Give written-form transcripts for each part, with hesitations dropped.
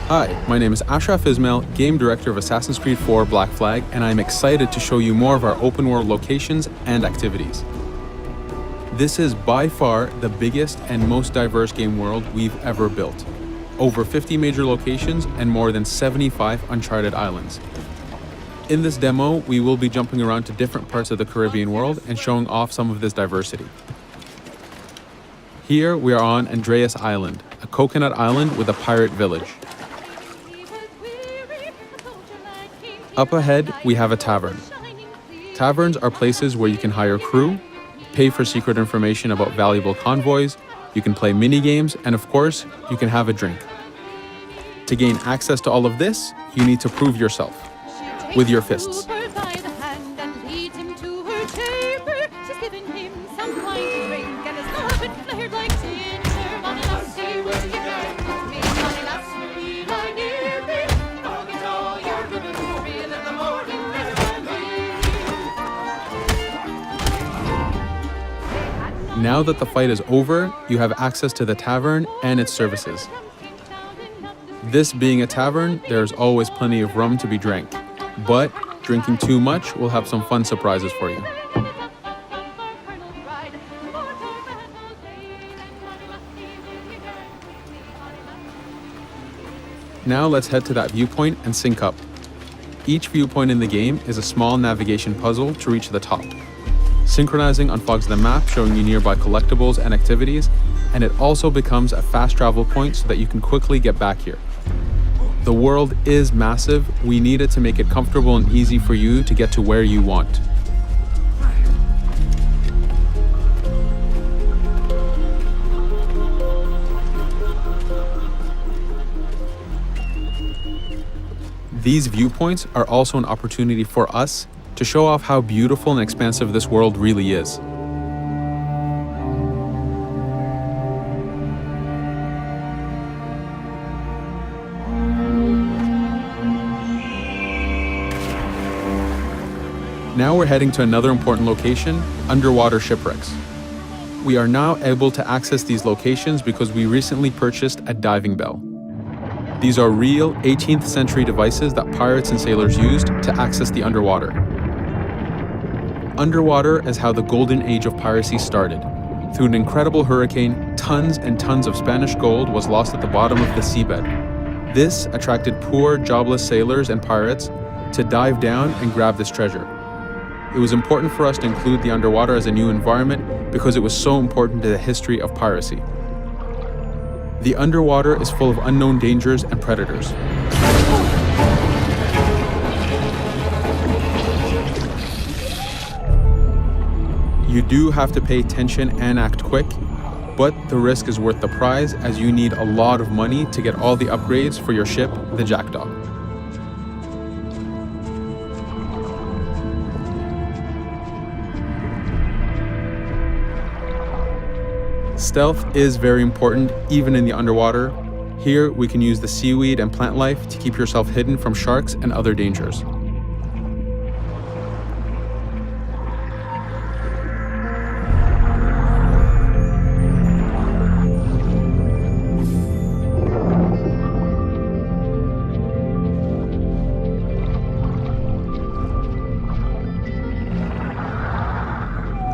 Hi, my name is Ashraf Ismail, Game Director of Assassin's Creed 4 Black Flag, and I'm excited to show you more of our open world locations and activities. This is by far the biggest and most diverse game world we've ever built. Over 50 major locations and more than 75 uncharted islands. In this demo, we will be jumping around to different parts of the Caribbean world and showing off some of this diversity. Here we are on Andreas Island, a coconut island with a pirate village. Up ahead, we have a tavern. Taverns are places where you can hire crew, pay for secret information about valuable convoys, you can play mini-games, and of course, you can have a drink. To gain access to all of this, you need to prove yourself with your fists. Now that the fight is over, you have access to the tavern and its services. This being a tavern, there's always plenty of rum to be drank, but drinking too much will have some fun surprises for you. Now let's head to that viewpoint and sync up. Each viewpoint in the game is a small navigation puzzle to reach the top. Synchronizing unfogs the map, showing you nearby collectibles and activities, and it also becomes a fast travel point so that you can quickly get back here. The world is massive. We need it to make it comfortable and easy for you to get to where you want. These viewpoints are also an opportunity for us to show off how beautiful and expansive this world really is. Now we're heading to another important location, underwater shipwrecks. We are now able to access these locations because we recently purchased a diving bell. These are real 18th century devices that pirates and sailors used to access the underwater. Underwater is how the golden age of piracy started. Through an incredible hurricane, tons and tons of Spanish gold was lost at the bottom of the seabed. This attracted poor, jobless sailors and pirates to dive down and grab this treasure. It was important for us to include the underwater as a new environment because it was so important to the history of piracy. The underwater is full of unknown dangers and predators. You do have to pay attention and act quick, but the risk is worth the prize as you need a lot of money to get all the upgrades for your ship, the Jackdaw. Stealth is very important, even in the underwater. Here, we can use the seaweed and plant life to keep yourself hidden from sharks and other dangers.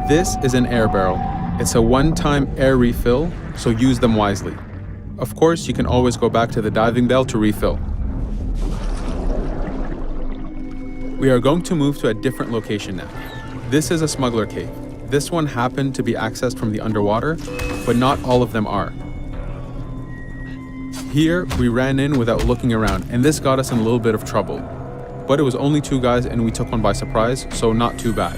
This is an air barrel. It's a one-time air refill, so use them wisely. Of course, you can always go back to the diving bell to refill. We are going to move to a different location now. This is a smuggler cave. This one happened to be accessed from the underwater, but not all of them are. Here, we ran in without looking around, and this got us in a little bit of trouble. But it was only 2 guys and we took one by surprise, so not too bad.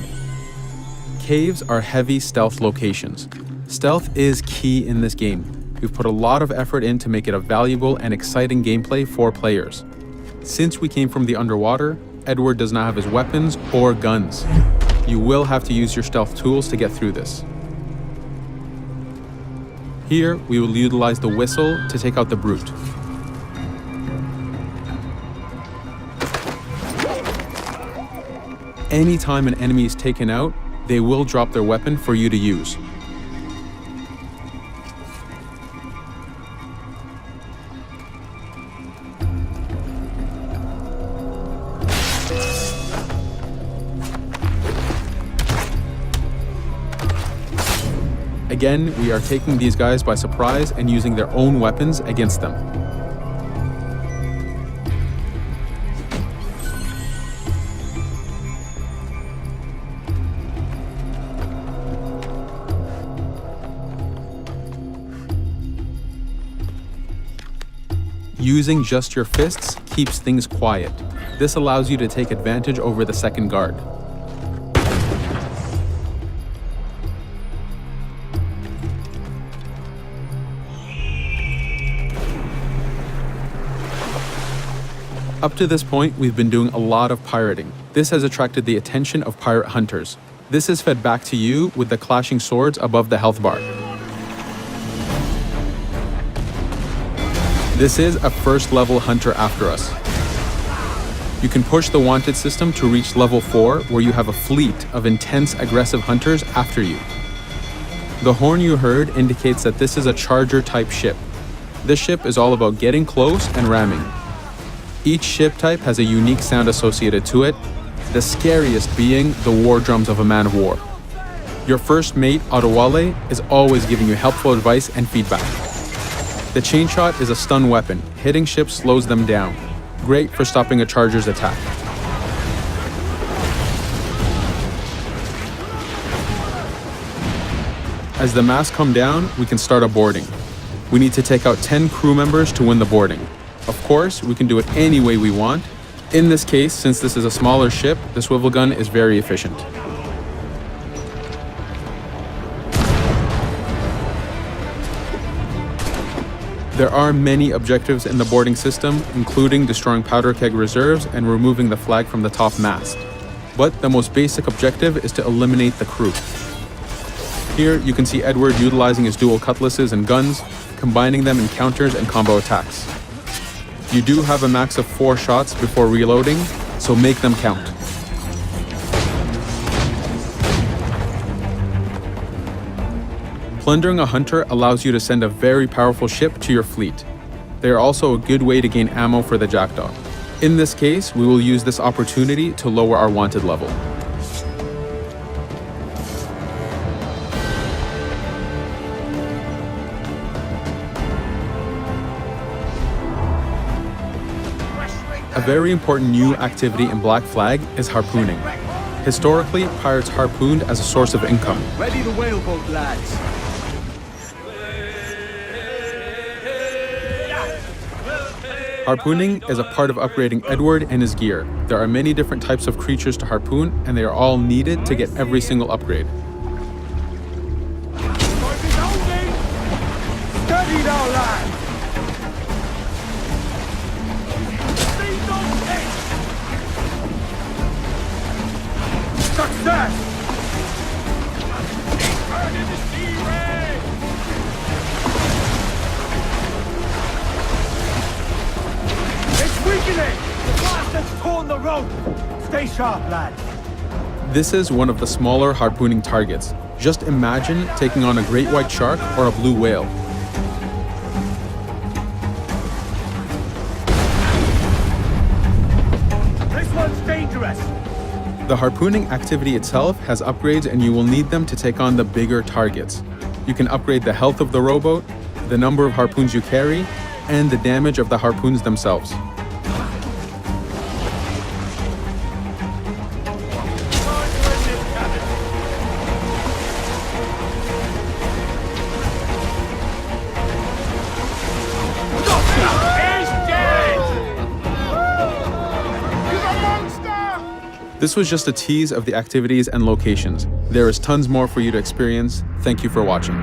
Caves are heavy stealth locations. Stealth is key in this game. We've put a lot of effort in to make it a valuable and exciting gameplay for players. Since we came from the underwater, Edward does not have his weapons or guns. You will have to use your stealth tools to get through this. Here, we will utilize the whistle to take out the brute. Anytime an enemy is taken out, they will drop their weapon for you to use. Again, we are taking these guys by surprise and using their own weapons against them. Using just your fists keeps things quiet. This allows you to take advantage over the second guard. Up to this point, we've been doing a lot of pirating. This has attracted the attention of pirate hunters. This is fed back to you with the clashing swords above the health bar. This is a first level hunter after us. You can push the wanted system to reach level 4, where you have a fleet of intense aggressive hunters after you. The horn you heard indicates that this is a charger type ship. This ship is all about getting close and ramming. Each ship type has a unique sound associated to it, the scariest being the war drums of a man of war. Your first mate, Otawale, is always giving you helpful advice and feedback. The chain shot is a stun weapon. Hitting ships slows them down. Great for stopping a charger's attack. As the masts come down, we can start a boarding. We need to take out 10 crew members to win the boarding. Of course, we can do it any way we want. In this case, since this is a smaller ship, the swivel gun is very efficient. There are many objectives in the boarding system, including destroying powder keg reserves and removing the flag from the top mast. But the most basic objective is to eliminate the crew. Here you can see Edward utilizing his dual cutlasses and guns, combining them in counters and combo attacks. You do have a max of 4 shots before reloading, so make them count. Plundering a hunter allows you to send a very powerful ship to your fleet. They are also a good way to gain ammo for the Jackdaw. In this case, we will use this opportunity to lower our wanted level. A very important new activity in Black Flag is harpooning. Historically, pirates harpooned as a source of income. Ready the whaleboat, lads. Harpooning is a part of upgrading Edward and his gear. There are many different types of creatures to harpoon, and they are all needed to get every single upgrade. Study now, lads. Success! It's weakening! The blast has torn the rope! Stay sharp, lad. This is one of the smaller harpooning targets. Just imagine taking on a great white shark or a blue whale. This one's dangerous! The harpooning activity itself has upgrades, and you will need them to take on the bigger targets. You can upgrade the health of the rowboat, the number of harpoons you carry, and the damage of the harpoons themselves. This was just a tease of the activities and locations. There is tons more for you to experience. Thank you for watching.